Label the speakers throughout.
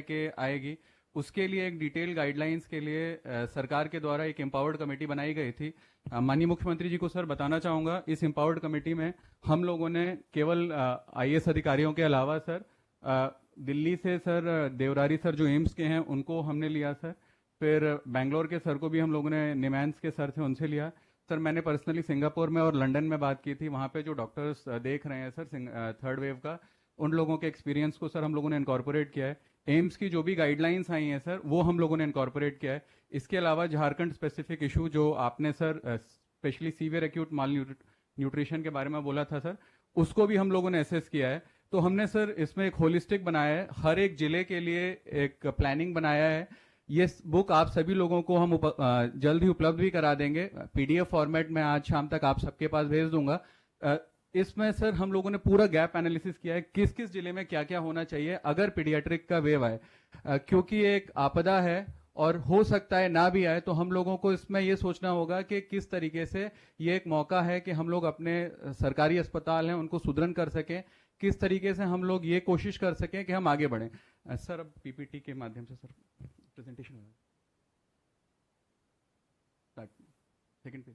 Speaker 1: के आएगी, उसके लिए एक डिटेल गाइडलाइंस के लिए सरकार के द्वारा एक एम्पावर्ड कमेटी बनाई गई थी। माननीय मुख्यमंत्री जी को सर बताना चाहूँगा, इस एम्पावर्ड कमेटी में हम लोगों ने केवल आईएएस अधिकारियों के अलावा सर दिल्ली से सर देवरारी सर जो एम्स के हैं उनको हमने लिया सर, फिर बैंगलोर के सर को भी हम लोगों ने, निमैंस के सर थे उनसे लिया सर। मैंने पर्सनली सिंगापुर में और लंदन में बात की थी, वहाँ पे जो डॉक्टर्स देख रहे हैं सर थर्ड वेव का, उन लोगों के एक्सपीरियंस को सर हम लोगों ने इनकॉर्पोरेट किया है। एम्स की जो भी गाइडलाइंस आई हैं सर वो हम लोगों ने इनकॉर्पोरेट किया है। इसके अलावा झारखंड स्पेसिफिक इशू जो आपने सर स्पेशली सीवियर एक्यूट माल न्यूट्रिशन के बारे में बोला था सर, उसको भी हम लोगों ने एसेस किया है। तो हमने सर इसमें एक होलिस्टिक बनाया है, हर एक जिले के लिए एक प्लानिंग बनाया है। ये बुक आप सभी लोगों को हम जल्द ही उपलब्ध भी करा देंगे पीडीएफ फॉर्मेट में, आज शाम तक आप सबके पास भेज दूंगा। इसमें सर हम लोगों ने पूरा गैप एनालिसिस किया है, किस किस जिले में क्या क्या होना चाहिए अगर पीडियाट्रिक का वेव आए, क्योंकि एक आपदा है और हो सकता है ना भी आए। तो हम लोगों को इसमें ये सोचना होगा कि किस तरीके से ये एक मौका है कि हम लोग अपने सरकारी अस्पताल हैं उनको सुदृढ़ कर सकें, किस तरीके से हम लोग ये कोशिश कर सकें कि हम आगे बढ़ें। सर अब पीपीटी के माध्यम से सर प्रेजेंटेशन होगा, सेकंड पेज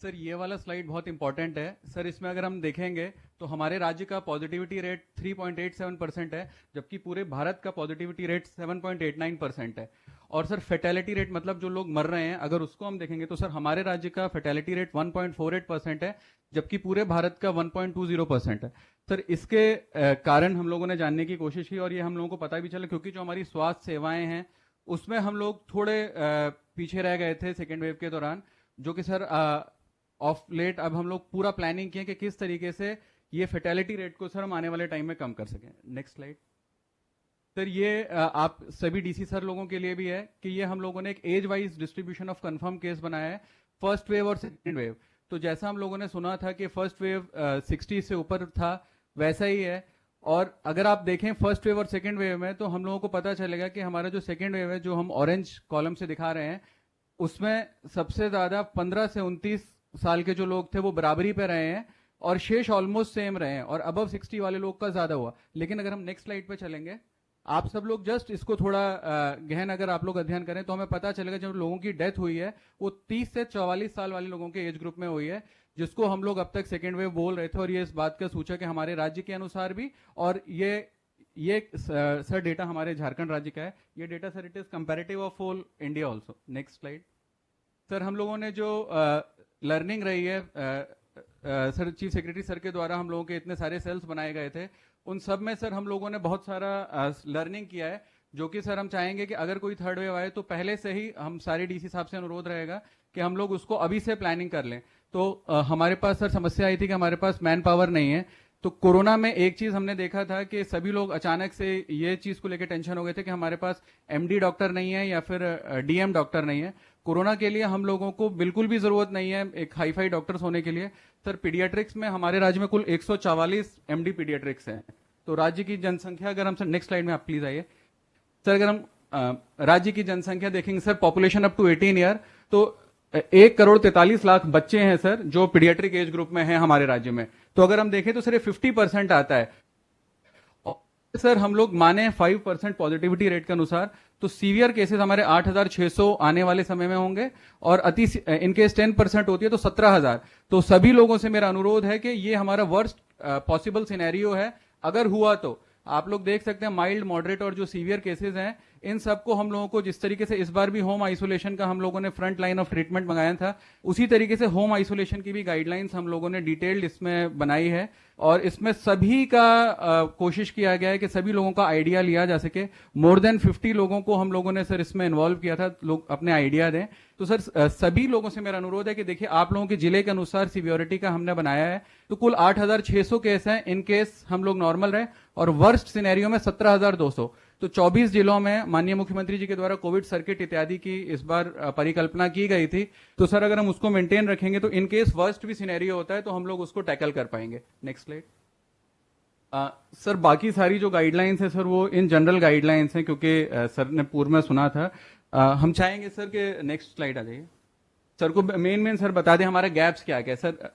Speaker 1: सर। ये वाला स्लाइड बहुत इंपॉर्टेंट है सर। इसमें अगर हम देखेंगे तो हमारे राज्य का पॉजिटिविटी रेट 3.87% है, जबकि पूरे भारत का पॉजिटिविटी रेट 7.89% है। और सर फेटेलिटी रेट, मतलब जो लोग मर रहे हैं, अगर उसको हम देखेंगे तो सर हमारे राज्य का फेटेलिटी रेट 1.48% है, जबकि पूरे भारत का 1.20% है। सर इसके कारण हम लोगों ने जानने की कोशिश की और ये हम लोगों को पता भी चला, क्योंकि जो हमारी स्वास्थ्य सेवाएं हैं उसमें हम लोग थोड़े पीछे रह गए थे सेकेंड वेव के दौरान, जो कि सर ऑफ लेट अब हम लोग पूरा प्लानिंग किए कि किस तरीके से ये फेटेलिटी रेट को सर हम आने वाले टाइम में कम कर सकें। Next slide sir. ये आप सभी डीसी सर लोगों के लिए भी है कि ये हम लोगों ने एक age wise distribution of confirm case बनाया है, फर्स्ट वेव और सेकेंड वेव। तो जैसा हम लोगों ने सुना था कि फर्स्ट वेव 60 से ऊपर था, वैसा ही है। और अगर आप देखें फर्स्ट वेव और सेकेंड वेव में, तो हम लोगों को पता चलेगा कि हमारा जो सेकेंड वेव है, जो हम ऑरेंज कॉलम से दिखा रहे हैं, उसमें सबसे ज्यादा 15 से 29 साल के जो लोग थे वो बराबरी पे रहे हैं और शेष ऑलमोस्ट सेम रहे हैं, और अबव 60 वाले लोग का ज्यादा हुआ। लेकिन अगर हम नेक्स्ट स्लाइड पे चलेंगे, आप सब लोग जस्ट इसको थोड़ा गहन अगर आप लोग अध्ययन करें तो हमें पता चलेगा जो लोगों की डेथ हुई है वो 30 से 44 साल वाले लोगों के एज ग्रुप में हुई है, जिसको हम लोग अब तक सेकेंड वेव बोल रहे थे। और ये इस बात का सूचक है हमारे राज्य के अनुसार भी, और ये सर डेटा हमारे झारखंड राज्य का है। ये data sir it is comparative of whole India also. Next slide sir. हम लोगों ने जो लर्निंग रही है सर, चीफ सेक्रेटरी सर के द्वारा हम लोगों के इतने सारे सेल्स बनाए गए थे, उन सब में सर हम लोगों ने बहुत सारा लर्निंग किया है, जो कि सर हम चाहेंगे कि अगर कोई थर्ड वेव आए तो पहले से ही हम सारे डीसी साहब से अनुरोध रहेगा कि हम लोग उसको अभी से प्लानिंग कर लें। तो हमारे पास सर समस्या आई थी कि हमारे पास मैन पावर नहीं है। तो कोरोना में एक चीज हमने देखा था कि सभी लोग अचानक से ये चीज को लेकर टेंशन हो गए थे कि हमारे पास एमडी डॉक्टर नहीं है या फिर डीएम डॉक्टर नहीं है। कोरोना के लिए हम लोगों को बिल्कुल भी जरूरत नहीं है एक हाईफाई डॉक्टर्स होने के लिए। सर पीडियाट्रिक्स में हमारे राज्य में कुल 144 एमडी पीडियाट्रिक्स हैं। तो राज्य की जनसंख्या, अगर हम सर नेक्स्ट स्लाइड में आप प्लीज आइए सर, अगर हम राज्य की जनसंख्या देखेंगे sir, population up to 18 year, तो 1,43,00,000 बच्चे हैं सर जो पीडियाट्रिक एज ग्रुप में हैं हमारे राज्य में। तो अगर हम देखें तो सर ये 50% आता है। सर हम लोग माने 5% पॉजिटिविटी रेट के अनुसार, तो सीवियर केसेस हमारे 8,600 आने वाले समय में होंगे, और अति इनकेस 10% होती है तो 17,000। तो सभी लोगों से मेरा अनुरोध है कि ये हमारा वर्स्ट पॉसिबल सिनेरियो है। अगर हुआ तो आप लोग देख सकते हैं माइल्ड, मॉडरेट और जो सीवियर केसेस हैं, इन सबको हम लोगों को जिस तरीके से इस बार भी होम आइसोलेशन का हम लोगों ने फ्रंट लाइन ऑफ ट्रीटमेंट मंगाया था, उसी तरीके से होम आइसोलेशन की भी गाइडलाइंस हम लोगों ने डिटेल्ड इसमें बनाई है। और इसमें सभी का कोशिश किया गया है कि सभी लोगों का आइडिया लिया जा सके। मोर देन 50 लोगों को हम लोगों ने सर इसमें इन्वॉल्व किया था, लोग अपने आइडिया दें। तो सर सभी लोगों से मेरा अनुरोध है कि देखिए आप लोगों के जिले के अनुसार सीवियोरिटी का हमने बनाया है। तो कुल 8,600 केस हैं, इन केस हम लोग नॉर्मल रहे, और वर्स्ट सिनेरियो में 17,200। तो 24 जिलों में माननीय मुख्यमंत्री जी के द्वारा कोविड सर्किट इत्यादि की इस बार परिकल्पना की गई थी। तो सर अगर हम उसको मेंटेन रखेंगे तो इन केस वर्स्ट भी सिनेरियो होता है तो हम लोग उसको टैकल कर पाएंगे। Next slide sir. बाकी सारी जो गाइडलाइंस है सर वो इन जनरल गाइडलाइंस हैं, क्योंकि सर ने पूर्व में सुना था। हम चाहेंगे सर कि नेक्स्ट स्लाइड आ जाइए सर, को मेन सर बता दें हमारे गैप्स क्या क्या है। सर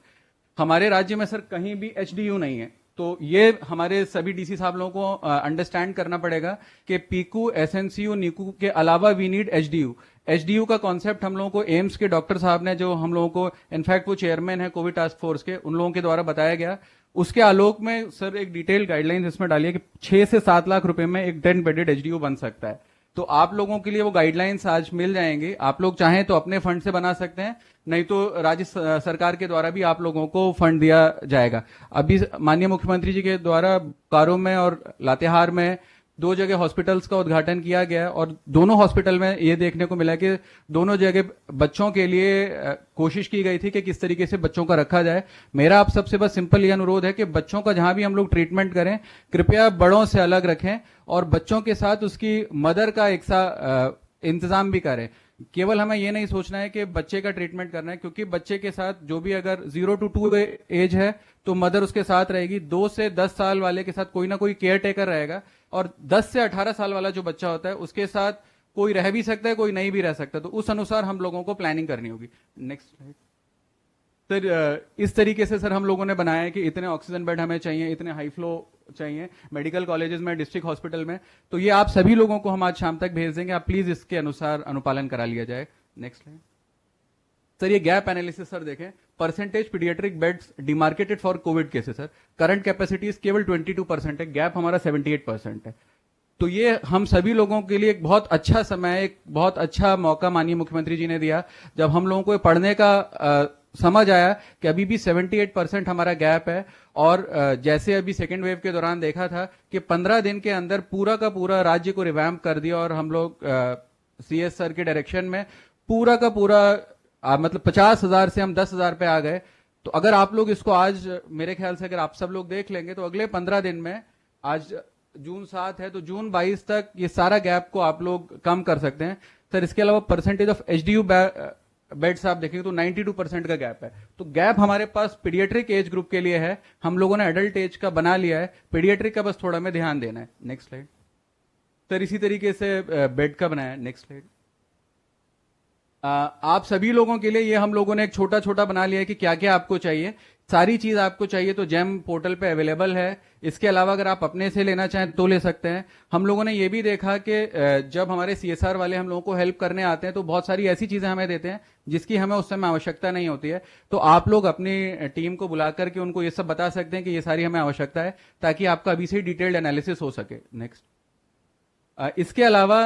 Speaker 1: हमारे राज्य में सर कहीं भी एचडीयू नहीं है, तो ये हमारे सभी डीसी साहब लोगों को अंडरस्टैंड करना पड़ेगा कि पीकू, एसएनसीयू, नीकू के अलावा वी नीड एचडीयू। एचडीयू का कॉन्सेप्ट हम लोगों को एम्स के डॉक्टर साहब ने, जो हम लोगों को इनफैक्ट वो चेयरमैन है कोविड टास्क फोर्स के, उन लोगों के द्वारा बताया गया। उसके आलोक में सर एक डिटेल गाइडलाइंस इसमें डालिए कि 6 से 7 लाख रुपए में एक 10 बेडेड एचडीयू बन सकता है। तो आप लोगों के लिए वो गाइडलाइंस आज मिल जाएंगे। आप लोग चाहें तो अपने फंड से बना सकते हैं, नहीं तो राज्य सरकार के द्वारा भी आप लोगों को फंड दिया जाएगा। अभी माननीय मुख्यमंत्री जी के द्वारा बोकारो में और लातेहार में 2 जगह हॉस्पिटल्स का उद्घाटन किया गया और दोनों हॉस्पिटल में ये देखने को मिला कि दोनों जगह बच्चों के लिए कोशिश की गई थी कि किस तरीके से बच्चों का रखा जाए। मेरा आप सबसे बस सिंपल ये अनुरोध है कि बच्चों का जहां भी हम लोग ट्रीटमेंट करें, कृपया बड़ों से अलग रखें और बच्चों के साथ उसकी मदर का एक सा इंतजाम भी करें। केवल हमें ये नहीं सोचना है कि बच्चे का ट्रीटमेंट करना है, क्योंकि बच्चे के साथ जो भी अगर 0 to 2 एज है तो मदर उसके साथ रहेगी। 2 से 10 साल वाले के साथ कोई ना कोई केयर टेकर रहेगा और 10 से 18 साल वाला जो बच्चा होता है उसके साथ कोई रह भी सकता है, कोई नहीं भी रह सकता। तो उस अनुसार हम लोगों को प्लानिंग करनी होगी। Next slide sir. इस तरीके से सर हम लोगों ने बनाया है कि इतने ऑक्सीजन बेड हमें चाहिए, इतने हाई फ्लो चाहिए मेडिकल कॉलेजेस में, डिस्ट्रिक्ट हॉस्पिटल में। तो ये आप सभी लोगों को हम आज शाम तक भेज देंगे, आप प्लीज इसके अनुसार अनुपालन करा लिया जाए। Next slide sir. ये गैप एनालिसिस सर देखें, percentage paediatric beds demarcated for Covid cases sir, current capacities केवल 22% है, गैप हमारा 78% है। तो ये हम सभी लोगों के लिए एक बहुत अच्छा समय, एक बहुत अच्छा मौका माननीय मुख्यमंत्री जी ने दिया, जब हम लोगों को पढ़ने का समझ आया कि अभी भी 78% हमारा गैप है। और जैसे अभी सेकेंड वेव के दौरान देखा था कि 15 दिन के अंदर पूरा का पूरा राज्य को रिवैम्प कर दिया और हम लोग सीएस सर के डायरेक्शन में पूरा का पूरा मतलब 50,000 से हम 10,000 पे आ गए। तो अगर आप लोग इसको आज मेरे ख्याल से अगर आप सब लोग देख लेंगे तो अगले 15 दिन में, आज जून 7 है तो जून 22 तक ये सारा गैप को आप लोग कम कर सकते हैं सर। इसके अलावा परसेंटेज ऑफ एचडीयू बेड्स आप देखेंगे तो 92% का गैप है। तो गैप हमारे पास पीडियाट्रिक एज ग्रुप के लिए है, हम लोगों ने एडल्ट एज का बना लिया है, पीडियाट्रिक का बस थोड़ा में ध्यान देना है। Next slide sir. इसी तरीके से बेड का बनाया है। Next slide. आप सभी लोगों के लिए ये हम लोगों ने एक छोटा छोटा बना लिया है कि क्या क्या आपको चाहिए। सारी चीज आपको चाहिए तो जेम पोर्टल पे अवेलेबल है। इसके अलावा अगर आप अपने से लेना चाहें तो ले सकते हैं। हम लोगों ने ये भी देखा कि जब हमारे सीएसआर वाले हम लोगों को हेल्प करने आते हैं तो बहुत सारी ऐसी चीजें हमें देते हैं जिसकी हमें उस समय आवश्यकता नहीं होती है। तो आप लोग अपनी टीम को बुला करके उनको ये सब बता सकते हैं कि ये सारी हमें आवश्यकता है, ताकि आपका अभी से डिटेल्ड एनालिसिस हो सके। नेक्स्ट। इसके अलावा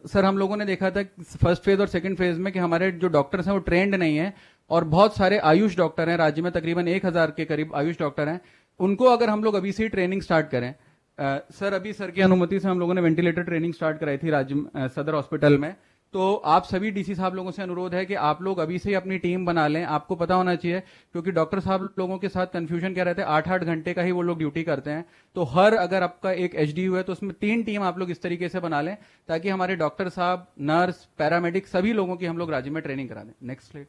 Speaker 1: सर हम लोगों ने देखा था फर्स्ट फेज और सेकंड फेज में कि हमारे जो डॉक्टर्स हैं वो ट्रेंड नहीं है और बहुत सारे आयुष डॉक्टर हैं राज्य में, तकरीबन 1000 के करीब आयुष डॉक्टर हैं। उनको अगर हम लोग अभी से ही ट्रेनिंग स्टार्ट करें, सर अभी सर की अनुमति से हम लोगों ने वेंटिलेटर ट्रेनिंग स्टार्ट कराई थी राज्य सदर हॉस्पिटल में। तो आप सभी डीसी साहब लोगों से अनुरोध है कि आप लोग अभी से ही अपनी टीम बना लें। आपको पता होना चाहिए, क्योंकि डॉक्टर साहब लोगों के साथ कंफ्यूजन क्या रहता है, 8-8 घंटे का ही वो लोग ड्यूटी करते हैं। तो हर अगर आपका एक एचडीयू है तो उसमें 3 टीम आप लोग इस तरीके से बना लें ताकि हमारे डॉक्टर साहब, नर्स, पैरामेडिक सभी लोगों की हम लोग राज्य में ट्रेनिंग करा दें। Next slide.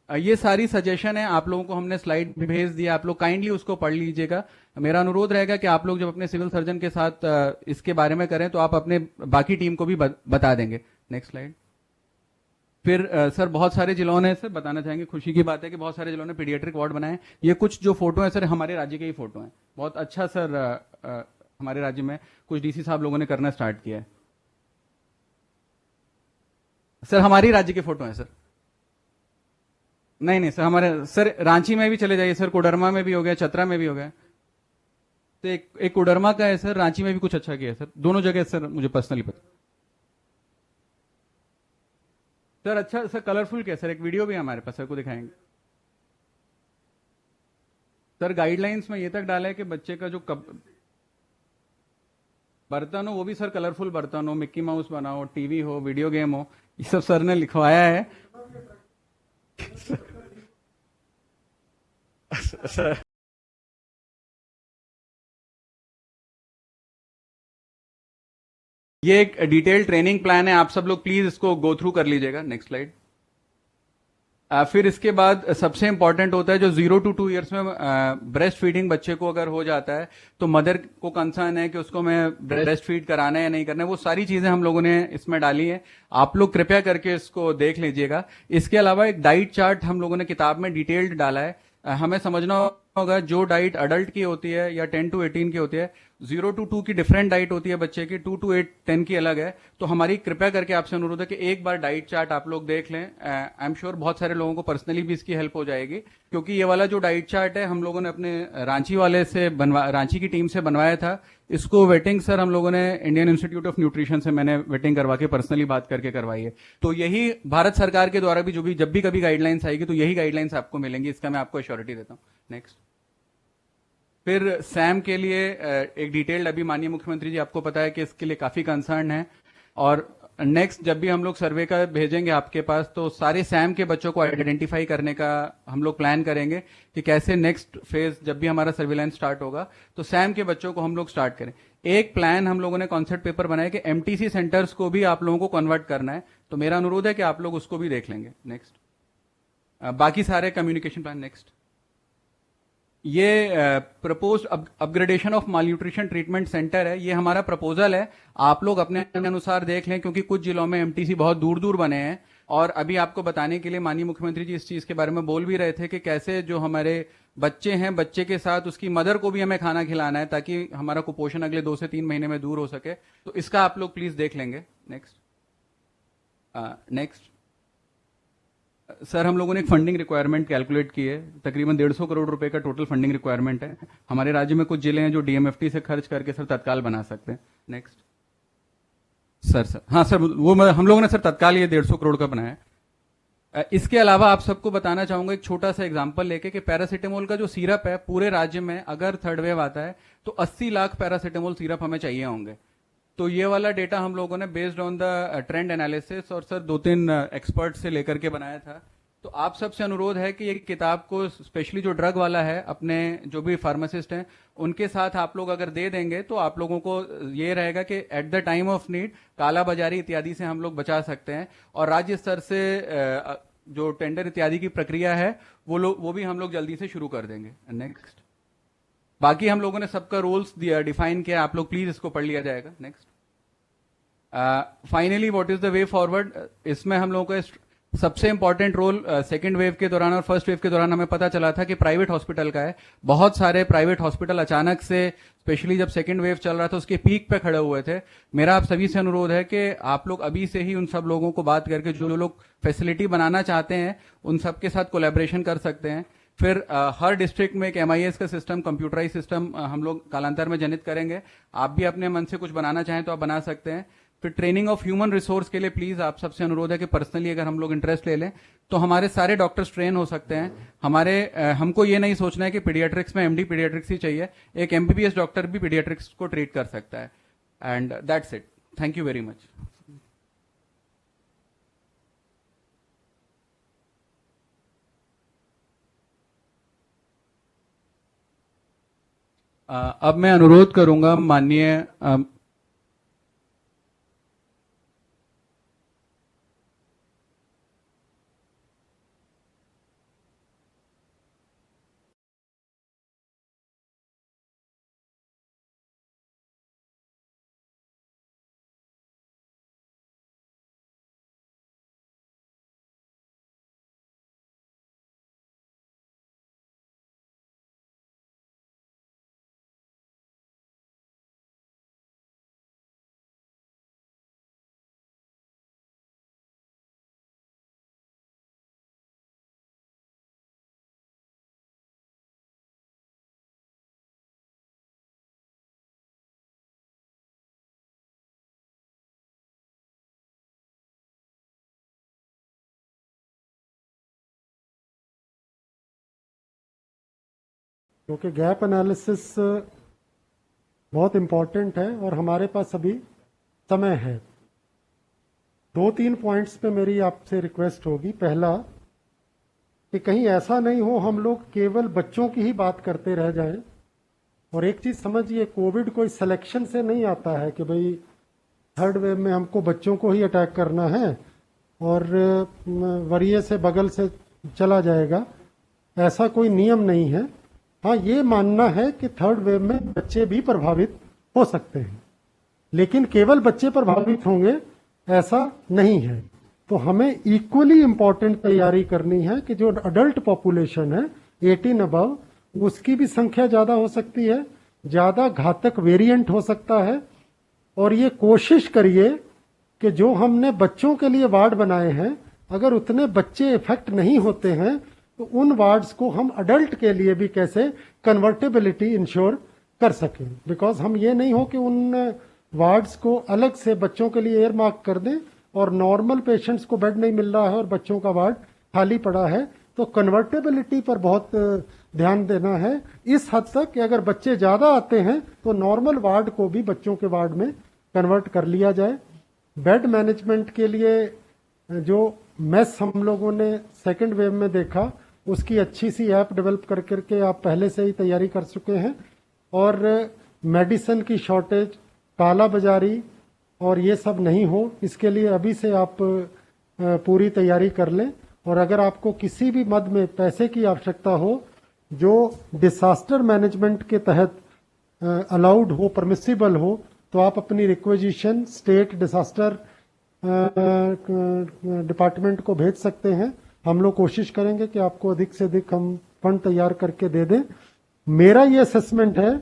Speaker 1: ये सारी सजेशन है, आप लोगों को हमने स्लाइड भेज दिया, आप लोग काइंडली उसको पढ़ लीजिएगा। मेरा अनुरोध रहेगा कि आप लोग जब अपने सिविल सर्जन के साथ इसके बारे में करें तो आप अपने बाकी टीम को भी बता देंगे। Next slide. फिर सर बहुत सारे जिलों ने, सर बताना चाहेंगे, खुशी की बात है कि बहुत सारे जिलों ने पीडियाट्रिक वार्ड बनाए। ये कुछ जो फोटो है सर हमारे राज्य के ही फोटो हैं। बहुत अच्छा सर हमारे राज्य में कुछ डीसी साहब लोगों ने करना स्टार्ट किया है। सर हमारी राज्य के फोटो हैं सर। नहीं सर, हमारे सर रांची में भी चले जाइए सर, कोडरमा में भी हो गया, चतरा में भी हो गया। तो एक कोडरमा का है सर, रांची में भी कुछ अच्छा किया है सर, दोनों जगह सर मुझे पर्सनली पता। सर अच्छा सर, कलरफुल क्या सर, एक वीडियो भी हमारे पास सर को दिखाएंगे। सर गाइडलाइंस में ये तक डाला है कि बच्चे का जो बर्तन हो वो भी सर कलरफुल बर्तन हो, मिक्की माउस बनाओ, टीवी हो, वीडियो गेम हो, ये सब सर ने लिखवाया है। सर ये एक डिटेल ट्रेनिंग प्लान है, आप सब लोग प्लीज इसको गो थ्रू कर लीजिएगा। Next slide. फिर इसके बाद सबसे इंपॉर्टेंट होता है जो 0 to 2 ईयर्स में ब्रेस्ट फीडिंग बच्चे को अगर हो जाता है तो मदर को कंसर्न है कि उसको मैं ब्रेस्ट फीड कराना है या नहीं करना है। वो सारी चीजें हम लोगों ने इसमें डाली है, आप लोग कृपया करके इसको देख लीजिएगा। इसके अलावा एक डाइट चार्ट हम लोगों ने किताब में डिटेल्ड डाला है हमें समझना होगा जो डाइट अडल्ट की होती है या 10 to 18 की होती है, 0 to 2 की डिफरेंट डाइट होती है बच्चे की, 2 to 8 10 की अलग है। तो हमारी कृपया करके आपसे अनुरोध है कि एक बार डाइट चार्ट आप लोग देख लें। आई एम श्योर बहुत सारे लोगों को पर्सनली भी इसकी हेल्प हो जाएगी, क्योंकि ये वाला जो डाइट चार्ट है हम लोगों ने अपने रांची की टीम से बनवाया था। इसको वेटिंग सर हम लोगों ने इंडियन इंस्टीट्यूट ऑफ न्यूट्रिशन से मैंने वेटिंग करवा के पर्सनली बात करके करवाई है। तो यही भारत सरकार के द्वारा भी जब भी कभी गाइडलाइंस आएगी तो यही गाइडलाइंस आपको मिलेंगी, इसका मैं आपको एश्योरिटी देता हूँ। नेक्स्ट। फिर सैम के लिए एक डिटेल्ड, अभी माननीय मुख्यमंत्री जी आपको पता है कि इसके लिए काफी कंसर्न है, और नेक्स्ट जब भी हम लोग सर्वे का भेजेंगे आपके पास तो सारे सैम के बच्चों को आइडेंटिफाई करने का हम लोग प्लान करेंगे कि कैसे नेक्स्ट फेज जब भी हमारा सर्विलांस स्टार्ट होगा तो सैम के बच्चों को हम लोग स्टार्ट करें। एक प्लान हम लोगों ने कॉन्सेप्ट पेपर बनाया कि एमटीसी सेंटर्स को भी आप लोगों को कन्वर्ट करना है, तो मेरा अनुरोध है कि आप लोग उसको भी देख लेंगे। नेक्स्ट। बाकी सारे कम्युनिकेशन प्लान। नेक्स्ट। ये propose upgradation of mall nutrition treatment centre है, ये हमारा प्रपोजल है, आप लोग अपने अनुसार देख लें, क्योंकि कुछ जिलों में एमटीसी बहुत दूर दूर बने हैं। और अभी आपको बताने के लिए माननीय मुख्यमंत्री जी इस चीज के बारे में बोल भी रहे थे कि कैसे जो हमारे बच्चे हैं, बच्चे के साथ उसकी मदर को भी हमें खाना खिलाना है ताकि हमारा कुपोषण अगले 2 से 3 महीने में दूर हो सके। तो इसका आप लोग प्लीज देख लेंगे। नेक्स्ट। नेक्स्ट सर, हम लोगों ने एक फंडिंग रिक्वायरमेंट कैलकुलेट की है, तकरीबन 150 करोड़ रुपए का टोटल फंडिंग रिक्वायरमेंट है। हमारे राज्य में कुछ जिले हैं जो डीएमएफटी से खर्च करके सर तत्काल बना सकते हैं। नेक्स्ट। सर हाँ सर, वो हम लोगों ने सर तत्काल ये 150 करोड़ का बनाया है। इसके अलावा आप सबको बताना चाहूंगा एक छोटा सा एग्जांपल लेके कि पैरासीटामोल का जो सिरप है पूरे राज्य में अगर थर्ड वेव आता है तो 80 लाख पैरासीटामोल सिरप हमें चाहिए होंगे। तो ये वाला डेटा हम लोगों ने based on the trend analysis और सर 2-3 एक्सपर्ट से लेकर के बनाया था। तो आप सबसे अनुरोध है कि ये किताब को स्पेशली जो ड्रग वाला है, अपने जो भी फार्मासिस्ट हैं उनके साथ आप लोग अगर दे देंगे तो आप लोगों को ये रहेगा कि at the time of need काला बाजारी इत्यादि से हम लोग बचा सकते हैं। और राज्य स्तर से जो टेंडर इत्यादि की प्रक्रिया है वो भी हम लोग जल्दी से शुरू कर देंगे। नेक्स्ट। बाकी हम लोगों ने सबका रोल्स डिफाइन किया, आप लोग प्लीज इसको पढ़ लिया जाएगा। Next. Finally what is the way forward, इसमें हम लोगों का सबसे इंपॉर्टेंट रोल सेकेंड वेव के दौरान और फर्स्ट वेव के दौरान हमें पता चला था कि प्राइवेट हॉस्पिटल का है। बहुत सारे प्राइवेट हॉस्पिटल अचानक से, स्पेशली जब सेकेंड वेव चल रहा था उसके पीक पे खड़े हुए थे। मेरा आप सभी से अनुरोध है कि आप लोग अभी से ही उन सब लोगों को बात करके जो लोग फैसिलिटी बनाना चाहते हैं उन सब के साथ कोलैबोरेशन कर सकते हैं। फिर हर डिस्ट्रिक्ट में एक MIS का सिस्टम, कंप्यूटराइज सिस्टम हम लोग कालांतर में जनित करेंगे। आप भी अपने मन से कुछ बनाना चाहें तो आप बना सकते हैं। फिर ट्रेनिंग ऑफ ह्यूमन रिसोर्स के लिए प्लीज आप सबसे अनुरोध है कि पर्सनली अगर हम लोग इंटरेस्ट ले लें तो हमारे सारे डॉक्टर्स ट्रेन हो सकते हैं। हमको ये नहीं सोचना है कि पीडियाट्रिक्स में MD पीडियाट्रिक्स ही चाहिए, एक MBBS डॉक्टर भी पीडियाट्रिक्स को ट्रीट कर सकता है। And that's it, thank you very much. अब मैं अनुरोध करूंगा माननीय
Speaker 2: क्योंकि गैप एनालिसिस बहुत इम्पॉर्टेंट है और हमारे पास अभी समय है। 2-3 पॉइंट्स पे मेरी आपसे रिक्वेस्ट होगी। पहला कि कहीं ऐसा नहीं हो हम लोग केवल बच्चों की ही बात करते रह जाएं। और एक चीज समझिए, कोविड कोई सिलेक्शन से नहीं आता है कि भाई थर्ड वेव में हमको बच्चों को ही अटैक करना है और वरीय से बगल से चला जाएगा, ऐसा कोई नियम नहीं है। हाँ, ये मानना है कि थर्ड वेव में बच्चे भी प्रभावित हो सकते हैं, लेकिन केवल बच्चे प्रभावित होंगे ऐसा नहीं है। तो हमें इक्वली इम्पॉर्टेंट तैयारी करनी है कि जो अडल्ट पॉपुलेशन है 18 अबव, उसकी भी संख्या ज्यादा हो सकती है, ज्यादा घातक वेरिएंट हो सकता है। और ये कोशिश करिए कि जो हमने बच्चों के लिए वार्ड बनाए हैं, अगर उतने बच्चे इफेक्ट नहीं होते हैं तो उन वार्ड्स को हम अडल्ट के लिए भी कैसे कन्वर्टेबिलिटी इंश्योर कर सकें। बिकॉज हम ये नहीं हो कि उन वार्ड्स को अलग से बच्चों के लिए एयर मार्क कर दें और नॉर्मल पेशेंट्स को बेड नहीं मिल रहा है और बच्चों का वार्ड खाली पड़ा है। तो कन्वर्टेबिलिटी पर बहुत ध्यान देना है इस हद तक कि अगर बच्चे ज्यादा आते हैं तो नॉर्मल वार्ड को भी बच्चों के वार्ड में कन्वर्ट कर लिया जाए। बेड मैनेजमेंट के लिए जो मेस हम लोगों ने सेकेंड वेव में देखा, उसकी अच्छी सी ऐप डेवलप कर करके आप पहले से ही तैयारी कर चुके हैं। और मेडिसिन की शॉर्टेज, काला बाजारी और ये सब नहीं हो, इसके लिए अभी से आप पूरी तैयारी कर लें। और अगर आपको किसी भी मद में पैसे की आवश्यकता हो जो डिसास्टर मैनेजमेंट के तहत अलाउड हो, परमिसिबल हो, तो आप अपनी रिक्वेजिशन स्टेट डिसास्टर डिपार्टमेंट को भेज सकते हैं। हम लोग कोशिश करेंगे कि आपको अधिक से अधिक हम फंड तैयार करके दे दें। मेरा ये असेसमेंट है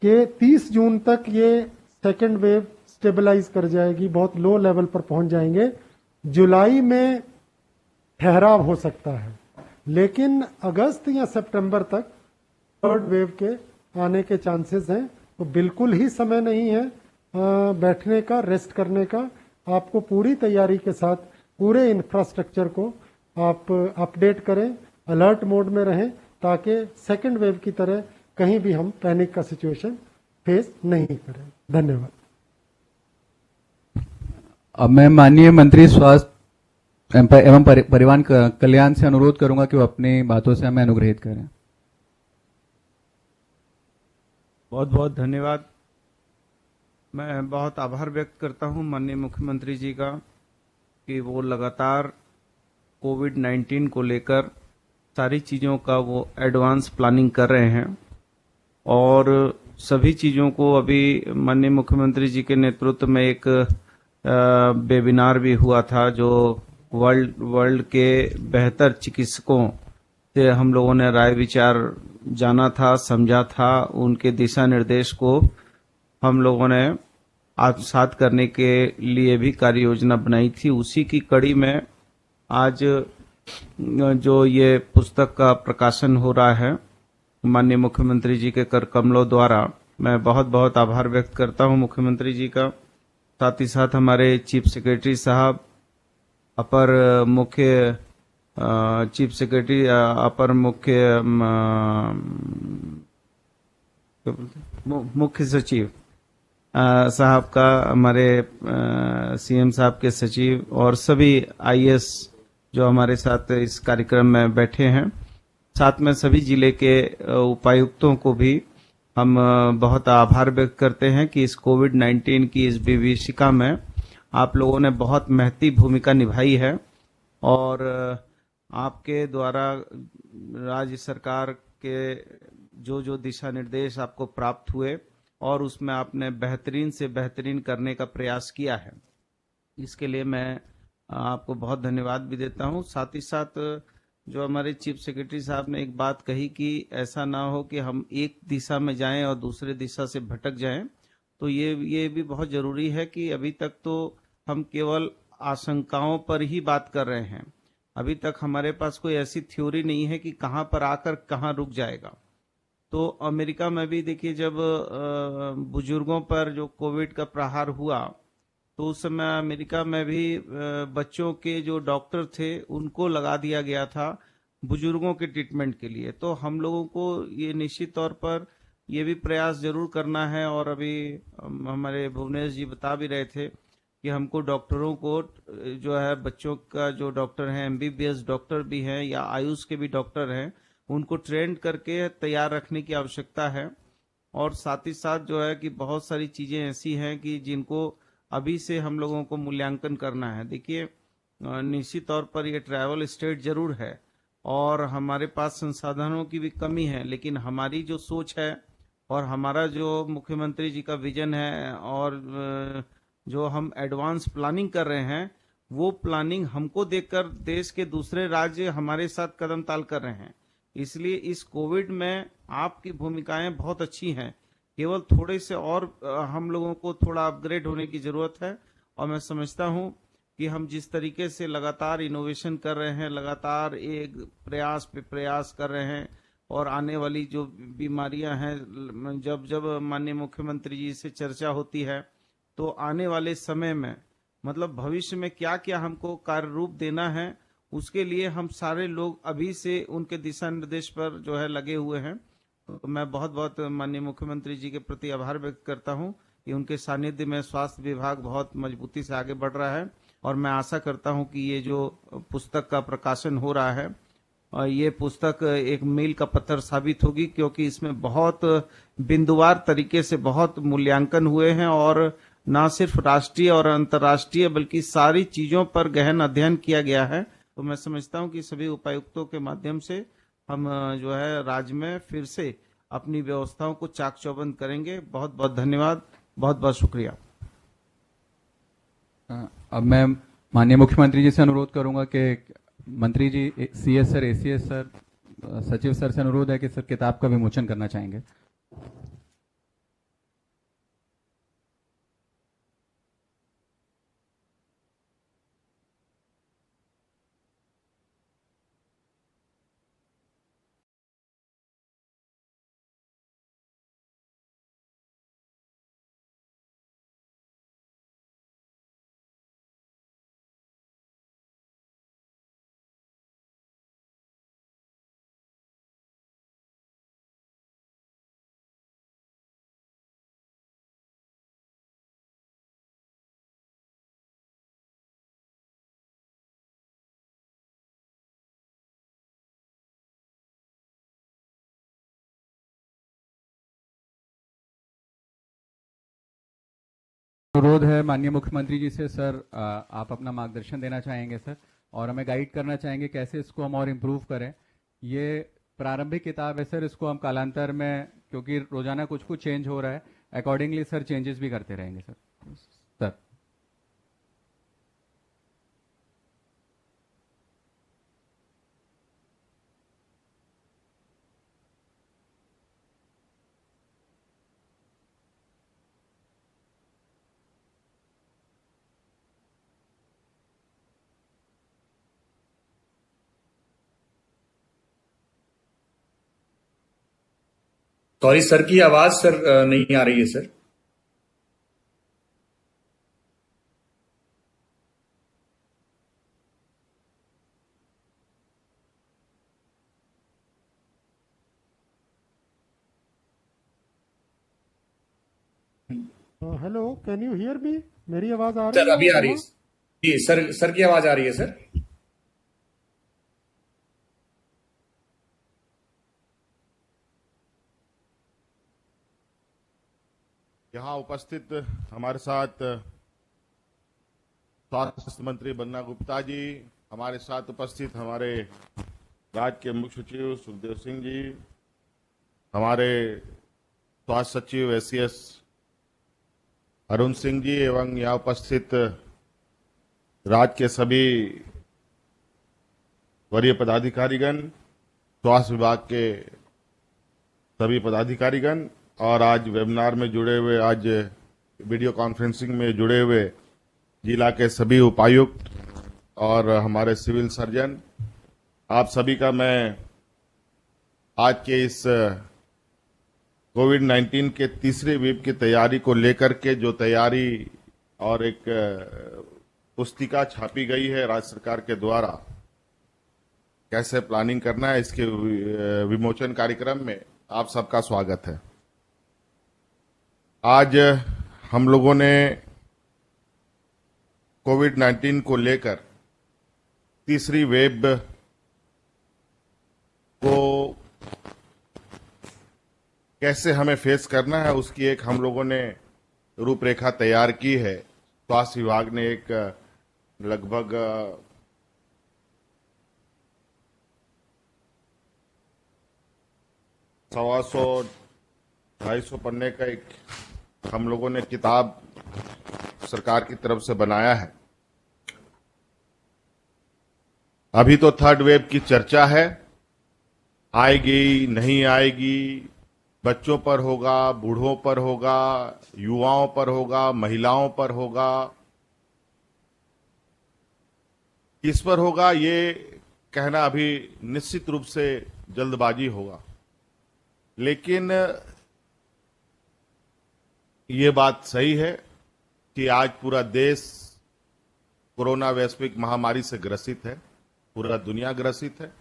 Speaker 2: कि 30 जून तक ये सेकेंड वेव स्टेबलाइज कर जाएगी, बहुत लो लेवल पर पहुंच जाएंगे। जुलाई में ठहराव हो सकता है, लेकिन अगस्त या सितंबर तक थर्ड वेव के आने के चांसेस हैं। तो बिल्कुल ही समय नहीं है बैठने का, रेस्ट करने का। आपको पूरी तैयारी के साथ पूरे इंफ्रास्ट्रक्चर को आप अपडेट करें, अलर्ट मोड में रहें, ताकि सेकेंड वेव की तरह कहीं भी हम पैनिक का सिचुएशन फेस नहीं करें। धन्यवाद।
Speaker 1: अब मैं माननीय मंत्री स्वास्थ्य एवं परिवार कल्याण से अनुरोध करूंगा कि वो अपनी बातों से हमें अनुग्रहित करें।
Speaker 3: बहुत बहुत धन्यवाद। मैं बहुत आभार व्यक्त करता हूं माननीय मुख्यमंत्री जी का कि वो लगातार कोविड-19 को लेकर सारी चीज़ों का वो एडवांस प्लानिंग कर रहे हैं और सभी चीज़ों को अभी माननीय मुख्यमंत्री जी के नेतृत्व में एक वेबिनार भी हुआ था जो वर्ल्ड के बेहतर चिकित्सकों से हम लोगों ने राय विचार जाना था, समझा था। उनके दिशा निर्देश को हम लोगों ने आत्मसात करने के लिए भी कार्य योजना बनाई थी। उसी की कड़ी में आज जो ये पुस्तक का प्रकाशन हो रहा है माननीय मुख्यमंत्री जी के कर कमलों द्वारा, मैं बहुत बहुत आभार व्यक्त करता हूं मुख्यमंत्री जी का। साथ ही साथ हमारे चीफ सेक्रेटरी साहब, अपर मुख्य चीफ सेक्रेटरी, अपर मुख्य मुख्य सचिव साहब का, हमारे सीएम साहब के सचिव और सभी आईएएस जो हमारे साथ इस कार्यक्रम में बैठे हैं, साथ में सभी जिले के उपायुक्तों को भी हम बहुत आभार व्यक्त करते हैं कि इस कोविड-19 की इस विभीषिका में आप लोगों ने बहुत महती भूमिका निभाई है और आपके द्वारा राज्य सरकार के जो जो दिशा निर्देश आपको प्राप्त हुए और उसमें आपने बेहतरीन से बेहतरीन करने का प्रयास किया है, इसके लिए मैं आपको बहुत धन्यवाद भी देता हूं। साथ ही साथ जो हमारे चीफ सेक्रेटरी साहब ने एक बात कही कि ऐसा ना हो कि हम एक दिशा में जाएं और दूसरे दिशा से भटक जाएं, तो ये भी बहुत जरूरी है कि अभी तक तो हम केवल आशंकाओं पर ही बात कर रहे हैं। अभी तक हमारे पास कोई ऐसी थ्योरी नहीं है कि कहां पर आकर कहां रुक जाएगा। तो अमेरिका में भी देखिए, जब बुजुर्गों पर जो कोविड का प्रहार हुआ तो उस समय अमेरिका में भी बच्चों के जो डॉक्टर थे उनको लगा दिया गया था बुजुर्गों के ट्रीटमेंट के लिए। तो हम लोगों को ये निश्चित तौर पर ये भी प्रयास जरूर करना है। और अभी हमारे भुवनेश जी बता भी रहे थे कि हमको डॉक्टरों को जो है, बच्चों का जो डॉक्टर हैं, एमबीबीएस डॉक्टर भी हैं या आयुष के भी डॉक्टर हैं, उनको ट्रेंड करके तैयार रखने की आवश्यकता है। और साथ ही साथ जो है कि बहुत सारी चीजें ऐसी हैं कि जिनको अभी से हम लोगों को मूल्यांकन करना है। देखिए, निश्चित तौर पर ये ट्रैवल स्टेट जरूर है और हमारे पास संसाधनों की भी कमी है, लेकिन हमारी जो सोच है और हमारा जो मुख्यमंत्री जी का विजन है और जो हम एडवांस प्लानिंग कर रहे हैं, वो प्लानिंग हमको देखकर देश के दूसरे राज्य हमारे साथ कदम ताल कर रहे हैं इसलिए इस कोविड में आपकी भूमिकाएं बहुत अच्छी हैं। केवल थोड़े से और हम लोगों को थोड़ा अपग्रेड होने की जरूरत है। और मैं समझता हूं कि हम जिस तरीके से लगातार इनोवेशन कर रहे हैं, लगातार एक प्रयास पे प्रयास कर रहे हैं, और आने वाली जो बीमारियां हैं, जब जब माननीय मुख्यमंत्री जी से चर्चा होती है तो आने वाले समय में मतलब भविष्य में क्या क्या हमको कार्य रूप देना है, उसके लिए हम सारे लोग अभी से उनके दिशा निर्देश पर जो है लगे हुए हैं। तो मैं बहुत बहुत माननीय मुख्यमंत्री जी के प्रति आभार व्यक्त करता हूं कि उनके सानिध्य में स्वास्थ्य विभाग बहुत मजबूती से आगे बढ़ रहा है। और मैं आशा करता हूं कि ये जो पुस्तक का प्रकाशन हो रहा है, और ये पुस्तक एक मील का पत्थर साबित होगी, क्योंकि इसमें बहुत बिंदुवार तरीके से बहुत मूल्यांकन हुए हैं, और न सिर्फ राष्ट्रीय और अंतर्राष्ट्रीय बल्कि सारी चीजों पर गहन अध्ययन किया गया है। तो मैं समझता हूं कि सभी उपायुक्तों के माध्यम से हम जो है राज्य में फिर से अपनी व्यवस्थाओं को चाक चौबंद करेंगे। बहुत बहुत धन्यवाद, बहुत बहुत शुक्रिया।
Speaker 1: अब मैं माननीय मुख्यमंत्री जी से अनुरोध करूंगा कि मंत्री जी, सीएस सर, एसीएस सर, सचिव सर से अनुरोध है कि सर किताब का विमोचन करना चाहेंगे। अनुरोध है माननीय मुख्यमंत्री जी से, सर आप अपना मार्गदर्शन देना चाहेंगे सर, और हमें गाइड करना चाहेंगे कैसे इसको हम और इम्प्रूव करें। ये प्रारंभिक किताब है सर, इसको हम कालांतर में, क्योंकि रोजाना कुछ कुछ चेंज हो रहा है, अकॉर्डिंगली सर चेंजेस भी करते रहेंगे सर। सर
Speaker 4: सॉरी सर की आवाज सर नहीं आ रही है sir.
Speaker 2: Hello, can you hear me? मेरी आवाज आ रही
Speaker 4: सर
Speaker 2: है
Speaker 4: अभी आ रही है
Speaker 2: आपको?
Speaker 4: जी, सर की आवाज आ रही है सर।
Speaker 5: यहाँ उपस्थित हमारे साथ स्वास्थ्य मंत्री बन्ना गुप्ता जी, हमारे साथ उपस्थित हमारे राज्य के मुख्य सचिव सुखदेव सिंह जी, हमारे स्वास्थ्य सचिव एसीएस अरुण सिंह जी, एवं यहाँ उपस्थित राज्य के सभी वरीय पदाधिकारीगण, स्वास्थ्य विभाग के सभी पदाधिकारीगण, और आज वेबिनार में जुड़े हुए, आज वीडियो कॉन्फ्रेंसिंग में जुड़े हुए जिला के सभी उपायुक्त और हमारे सिविल सर्जन, आप सभी का मैं आज के इस कोविड-19 के तीसरे वेव की तैयारी को लेकर के जो तैयारी और एक पुस्तिका छापी गई है राज्य सरकार के द्वारा, कैसे प्लानिंग करना है, इसके विमोचन कार्यक्रम में आप सबका स्वागत है। आज हम लोगों ने कोविड-19 को लेकर तीसरी वेव को कैसे हमें फेस करना है, उसकी एक हम लोगों ने रूपरेखा तैयार की है। स्वास्थ्य विभाग ने एक लगभग 250 पन्ने का एक हम लोगों ने किताब सरकार की तरफ से बनाया है। अभी तो थर्ड वेव की चर्चा है, आएगी नहीं आएगी, बच्चों पर होगा, बूढ़ों पर होगा, युवाओं पर होगा, महिलाओं पर होगा, किस पर होगा ये कहना अभी निश्चित रूप से जल्दबाजी होगा। लेकिन ये बात सही है कि आज पूरा देश कोरोना वैश्विक महामारी से ग्रसित है, पूरा दुनिया ग्रसित है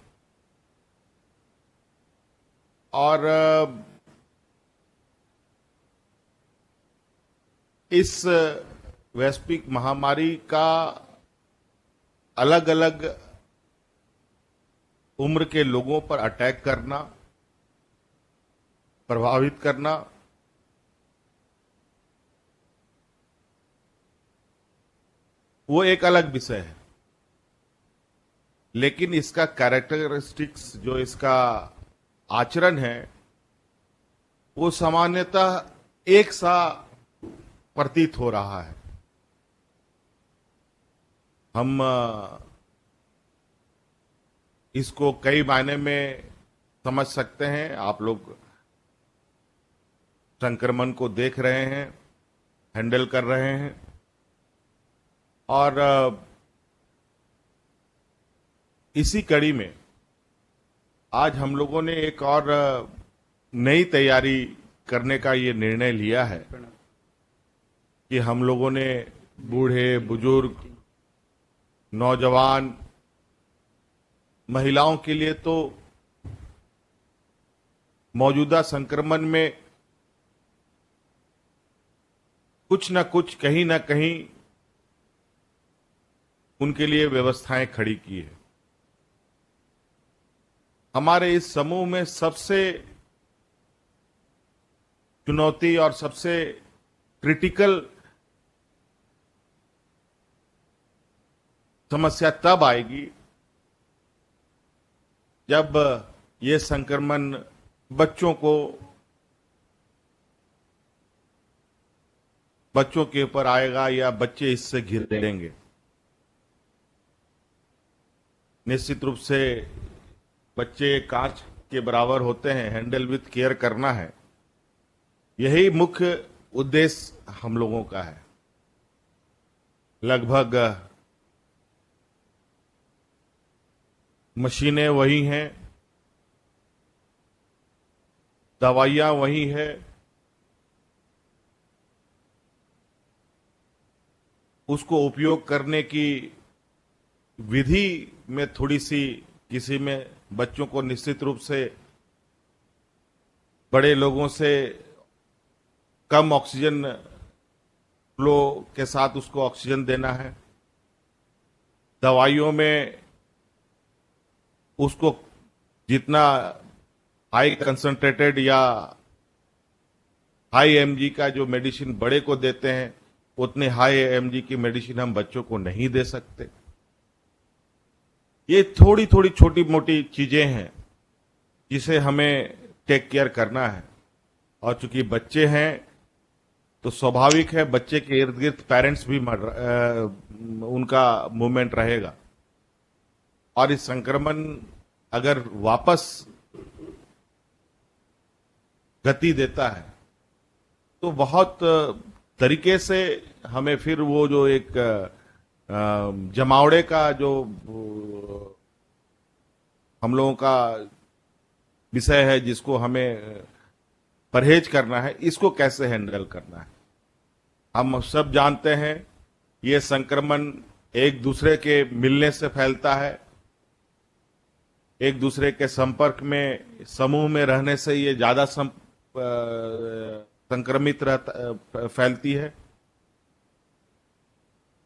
Speaker 5: और इस वैश्विक महामारी का अलग अलग उम्र के लोगों पर अटैक करना, प्रभावित करना वो एक अलग विषय है। लेकिन इसका कैरेक्टरिस्टिक्स, जो इसका आचरण है, वो सामान्यतः एक सा प्रतीत हो रहा है। हम इसको कई मायने में समझ सकते हैं। आप लोग संक्रमण को देख रहे हैं, हैंडल कर रहे हैं और इसी कड़ी में आज हम लोगों ने एक और नई तैयारी करने का ये निर्णय लिया है कि हम लोगों ने बूढ़े, बुजुर्ग, नौजवान, महिलाओं के लिए तो मौजूदा संक्रमण में कुछ न कुछ, कहीं ना कहीं उनके लिए व्यवस्थाएं खड़ी की है। हमारे इस समूह में सबसे चुनौती और सबसे क्रिटिकल समस्या तब आएगी जब ये संक्रमण बच्चों के ऊपर आएगा या बच्चे इससे घिरेंगे। निश्चित रूप से बच्चे कांच के बराबर होते हैं, हैंडल विथ केयर करना है, यही मुख्य उद्देश्य हम लोगों का है। लगभग मशीनें वही हैं, दवाइयां वही है, उसको उपयोग करने की विधि में थोड़ी सी, किसी में बच्चों को निश्चित रूप से बड़े लोगों से कम ऑक्सीजन फ्लो के साथ उसको ऑक्सीजन देना है। दवाइयों में उसको जितना हाई कंसंट्रेटेड या हाई एमजी का जो मेडिसिन बड़े को देते हैं, उतने हाई एमजी की मेडिसिन हम बच्चों को नहीं दे सकते। ये थोड़ी थोड़ी छोटी मोटी चीजें हैं जिसे हमें टेक केयर करना है। और चूंकि बच्चे हैं तो स्वाभाविक है बच्चे के इर्द गिर्द पेरेंट्स भी उनका मूवमेंट रहेगा। और इस संक्रमण अगर वापस गति देता है तो बहुत तरीके से हमें फिर वो जो एक जमावड़े का जो हम लोगों का विषय है, जिसको हमें परहेज करना है, इसको कैसे हैंडल करना है। हम सब जानते हैं ये संक्रमण एक दूसरे के मिलने से फैलता है, एक दूसरे के संपर्क में, समूह में रहने से ये ज्यादा संक्रमित फैलती है।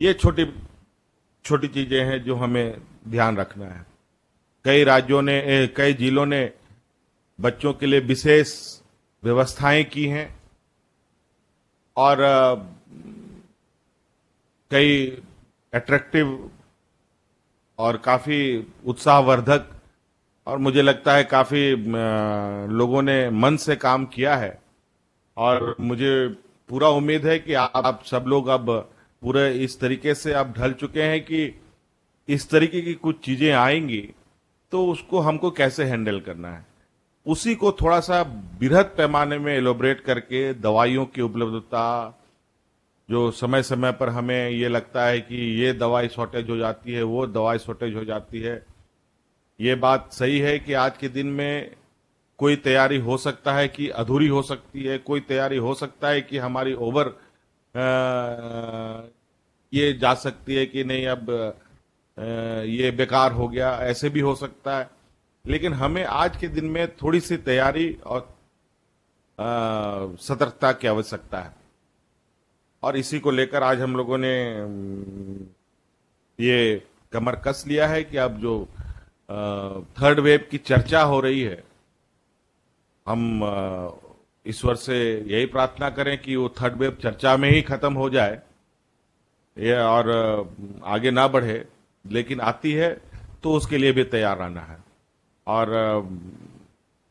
Speaker 5: ये छोटी छोटी चीजें हैं जो हमें ध्यान रखना है। कई राज्यों ने, कई जिलों ने बच्चों के लिए विशेष व्यवस्थाएं की हैं और कई अट्रैक्टिव और काफी उत्साहवर्धक और मुझे लगता है काफी लोगों ने मन से काम किया है। और मुझे पूरा उम्मीद है कि आप सब लोग अब पूरे इस तरीके से आप ढल चुके हैं कि इस तरीके की कुछ चीजें आएंगी तो उसको हमको कैसे हैंडल करना है। उसी को थोड़ा सा बृहद पैमाने में एलोबरेट करके दवाइयों की उपलब्धता, जो समय समय पर हमें ये लगता है कि ये दवाई शॉर्टेज हो जाती है, वो दवाई शॉर्टेज हो जाती है। ये बात सही है कि आज के दिन में कोई तैयारी हो सकता है कि अधूरी हो सकती है, कोई तैयारी हो सकता है कि हमारी ओवर ये जा सकती है कि नहीं अब ये बेकार हो गया, ऐसे भी हो सकता है। लेकिन हमें आज के दिन में थोड़ी सी तैयारी और सतर्कता की आवश्यकता है, और इसी को लेकर आज हम लोगों ने ये कमर कस लिया है कि अब जो थर्ड वेव की चर्चा हो रही है, हम ईश्वर से यही प्रार्थना करें कि वो थर्ड वेव चर्चा में ही खत्म हो जाए ये और आगे ना बढ़े, लेकिन आती है तो उसके लिए भी तैयार रहना है। और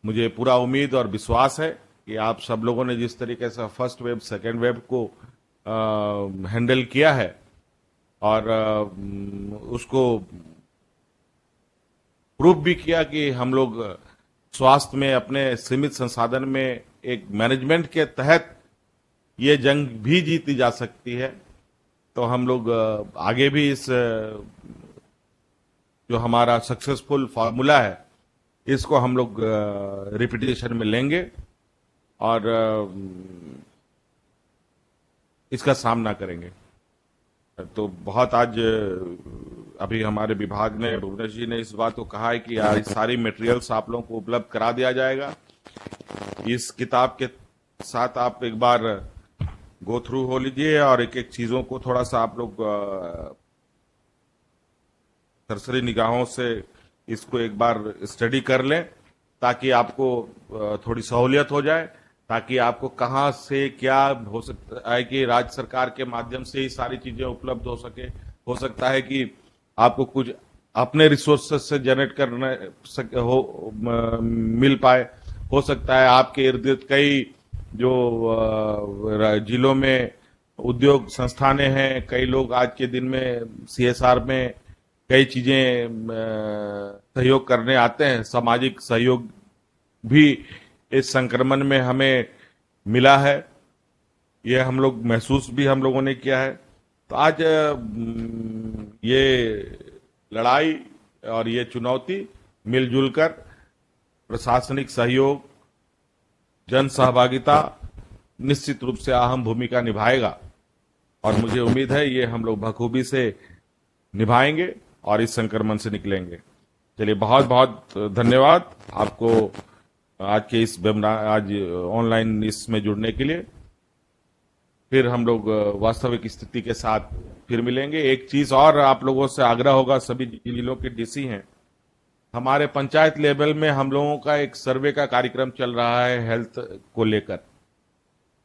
Speaker 5: मुझे पूरा उम्मीद और विश्वास है कि आप सब लोगों ने जिस तरीके से फर्स्ट वेव सेकेंड वेव को हैंडल किया है और उसको प्रूफ भी किया कि हम लोग स्वास्थ्य में अपने सीमित संसाधन में एक मैनेजमेंट के तहत ये जंग भी जीती जा सकती है, तो हम लोग आगे भी इस जो हमारा सक्सेसफुल फार्मूला है इसको हम लोग रिपीटेशन में लेंगे और इसका सामना करेंगे। तो बहुत आज अभी हमारे विभाग ने, भुवनेश जी ने इस बात को कहा है कि आज सारी मटेरियल्स आप लोगों को उपलब्ध करा दिया जाएगा। इस किताब के साथ आप एक बार गो थ्रू हो लीजिए और एक एक चीजों को थोड़ा सा आप लोग सरसरी निगाहों से इसको एक बार स्टडी कर लें, ताकि आपको थोड़ी सहूलियत हो जाए, ताकि आपको कहाँ से क्या हो सकता है कि राज्य सरकार के माध्यम से ही सारी चीजें उपलब्ध हो सके। हो सकता है कि आपको कुछ अपने रिसोर्सेज से जनरेट करने मिल पाए। हो सकता है आपके इर्द गिर्द कई जो जिलों में उद्योग संस्थानें हैं, कई लोग आज के दिन में सीएसआर में कई चीजें सहयोग करने आते हैं। सामाजिक सहयोग भी इस संक्रमण में हमें मिला है, यह हम लोग महसूस भी हम लोगों ने किया है। तो आज ये लड़ाई और ये चुनौती मिलजुल कर प्रशासनिक सहयोग, जन सहभागिता निश्चित रूप से अहम भूमिका निभाएगा, और मुझे उम्मीद है ये हम लोग बखूबी से निभाएंगे और इस संक्रमण से निकलेंगे। चलिए, बहुत बहुत धन्यवाद आपको आज के इस वेबिनार, आज ऑनलाइन इसमें जुड़ने के लिए। फिर हम लोग वास्तविक स्थिति के साथ फिर मिलेंगे। एक चीज और आप लोगों से आग्रह होगा, सभी जिलों के डीसी हैं, हमारे पंचायत लेवल में हम लोगों का एक सर्वे का कार्यक्रम चल रहा है हेल्थ को लेकर।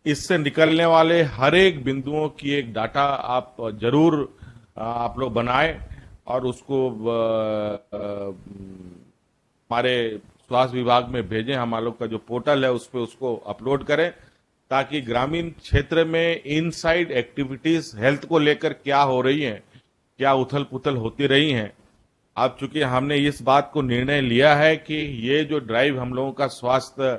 Speaker 5: इससे निकलने वाले हर एक बिंदुओं की एक डाटा आप जरूर आप लोग बनाएं और उसको हमारे स्वास्थ्य विभाग में भेजें। हमारे लोग का जो पोर्टल है उस पर उसको अपलोड करें, ताकि ग्रामीण क्षेत्र में इनसाइड एक्टिविटीज हेल्थ को लेकर क्या हो रही हैं, क्या उथल पुथल होती रही हैं। अब चूंकि हमने इस बात को निर्णय लिया है कि ये जो ड्राइव हम लोगों का स्वास्थ्य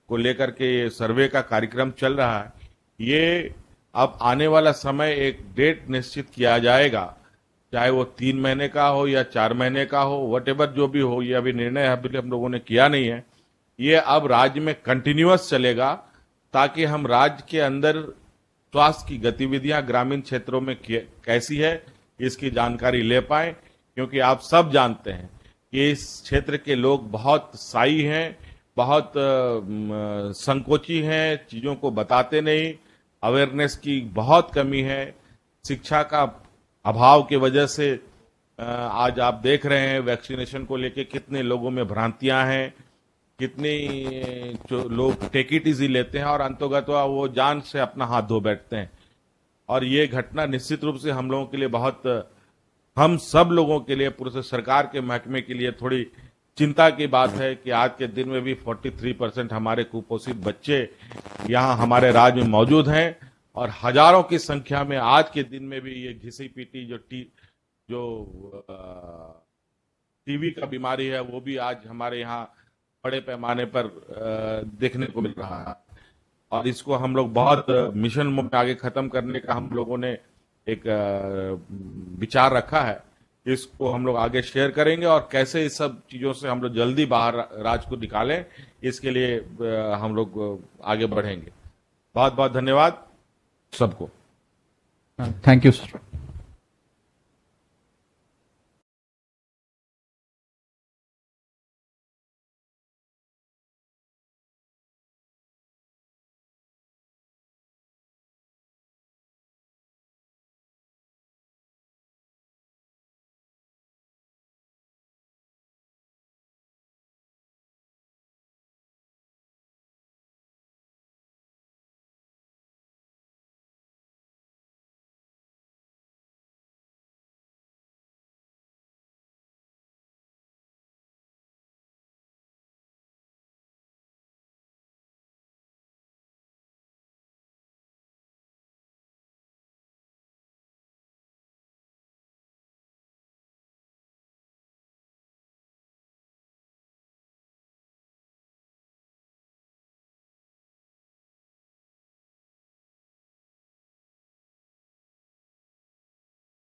Speaker 5: को लेकर के ये सर्वे का कार्यक्रम चल रहा है, ये अब आने वाला समय एक डेट निश्चित किया जाएगा, चाहे वो 3 महीने का हो या 4 महीने का हो, वटेवर जो भी हो, ये अभी निर्णय अभी हम लोगों ने किया नहीं है। ये अब राज्य में कंटिन्यूअस चलेगा, ताकि हम राज्य के अंदर स्वास्थ्य की गतिविधियां ग्रामीण क्षेत्रों में कैसी है इसकी जानकारी ले पाए, क्योंकि आप सब जानते हैं कि इस क्षेत्र के लोग बहुत साई हैं, बहुत संकोची हैं, चीजों को बताते नहीं, अवेयरनेस की बहुत कमी है, शिक्षा का अभाव की वजह से आज आप देख रहे हैं वैक्सीनेशन को लेके कितने लोगों में भ्रांतियां हैं, कितने लोग टेक इट इजी लेते हैं और अंतोगत्वा वो जान से अपना हाथ धो बैठते हैं। और ये घटना निश्चित रूप से हम लोगों के लिए बहुत, हम सब लोगों के लिए, पूरे सरकार के महकमे के लिए थोड़ी चिंता की बात है कि आज के दिन में भी 43% हमारे कुपोषित बच्चे यहाँ हमारे राज्य में मौजूद हैं, और हजारों की संख्या में आज के दिन में भी ये घिसी पीटी जो टीबी का बीमारी है वो भी आज हमारे यहाँ बड़े पैमाने पर देखने को मिल रहा है और इसको हम लोग बहुत मिशन मोड में आगे खत्म करने का हम लोगों ने एक विचार रखा है। इसको हम लोग आगे शेयर करेंगे और कैसे इस सब चीजों से हम लोग जल्दी बाहर राज्य को निकालें, इसके लिए हम लोग आगे बढ़ेंगे। बहुत बहुत धन्यवाद सबको।
Speaker 1: Thank you sir.